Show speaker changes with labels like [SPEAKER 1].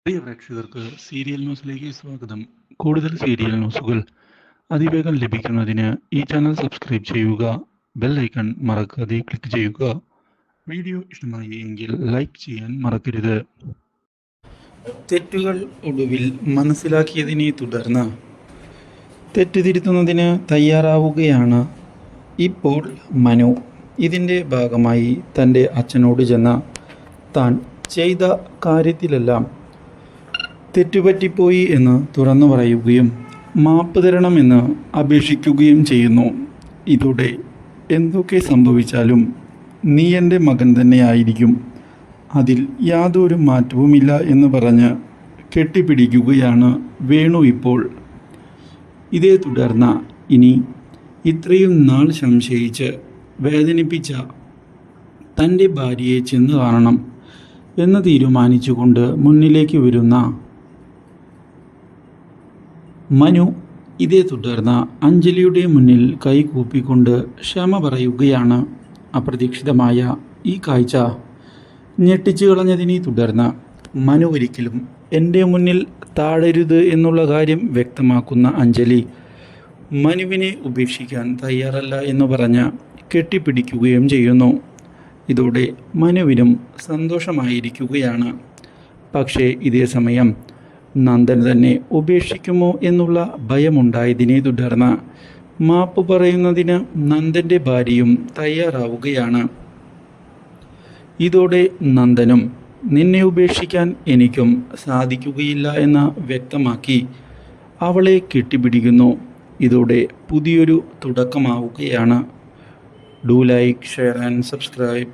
[SPEAKER 1] പ്രിയ പ്രേക്ഷകർക്ക് സീരിയൽ ന്യൂസിലേക്ക് സ്വാഗതം. കൂടുതൽ സീരിയൽ ന്യൂസുകൾ അതിവേഗം ലഭിക്കുന്നതിന് ഈ ചാനൽ സബ്സ്ക്രൈബ് ചെയ്യുക. ബെൽ ഐക്കൺ മറക്കാതെ ക്ലിക്ക് ചെയ്യുക. വീഡിയോ ഇഷ്ടമായി എങ്കിൽ ലൈക്ക് ചെയ്യാൻ മറക്കരുത്. തെറ്റുകൾ ഒടുവിൽ മനസ്സിലാക്കിയതിനെ തുടർന്ന് തെറ്റുതിരുത്തുന്നതിന് തയ്യാറാവുകയാണ് ഇപ്പോൾ മനു. ഇതിൻ്റെ ഭാഗമായി തൻ്റെ അച്ഛനോട് ചെന്ന് താൻ ചെയ്ത കാര്യത്തിലെല്ലാം തെറ്റുപറ്റിപ്പോയി എന്ന് തുറന്നു പറയുകയും മാപ്പ് തരണമെന്ന് അപേക്ഷിക്കുകയും ചെയ്യുന്നു. ഇതോടെ എന്തൊക്കെ സംഭവിച്ചാലും നീ എൻ്റെ മകൻ തന്നെയായിരിക്കും, അതിൽ യാതൊരു മാറ്റവുമില്ല എന്ന് പറഞ്ഞ് കെട്ടിപ്പിടിക്കുകയാണ് വേണു ഇപ്പോൾ. ഇതേ തുടർന്ന് ഇനി ഇത്രയും നാൾ സംശയിച്ച് വേദനിപ്പിച്ച തൻ്റെ ഭാര്യയെ ചെന്ന് കാണണം എന്ന് തീരുമാനിച്ചുകൊണ്ട് മുന്നിലേക്ക് വരുന്ന മനു ഇതേ തുടർന്ന് അഞ്ജലിയുടെ മുന്നിൽ കൈകൂപ്പിക്കൊണ്ട് ക്ഷമ പറയുകയാണ്. അപ്രതീക്ഷിതമായ ഈ കാഴ്ച ഞെട്ടിച്ചു കളഞ്ഞതിനെ തുടർന്ന് മനു ഒരിക്കലും എൻ്റെ മുന്നിൽ താഴരുത് എന്നുള്ള കാര്യം വ്യക്തമാക്കുന്ന അഞ്ജലി മനുവിനെ ഉപേക്ഷിക്കാൻ തയ്യാറല്ല എന്ന് പറഞ്ഞ് കെട്ടിപ്പിടിക്കുകയും ചെയ്യുന്നു. ഇതോടെ മനുവിനും സന്തോഷമായിരിക്കുകയാണ്. പക്ഷേ ഇതേ സമയം നന്ദൻ തന്നെ ഉപേക്ഷിക്കുമോ എന്നുള്ള ഭയമുണ്ടായതിനെ തുടർന്ന് മാപ്പ് പറയുന്നതിന് നന്ദൻ്റെ ഭാര്യയും തയ്യാറാവുകയാണ്. ഇതോടെ നന്ദനും നിന്നെ ഉപേക്ഷിക്കാൻ എനിക്കും സാധിക്കുകയില്ല എന്ന് വ്യക്തമാക്കി അവളെ കെട്ടിപ്പിടിക്കുന്നു. ഇതോടെ പുതിയൊരു തുടക്കമാവുകയാണ്. Do like, share and subscribe.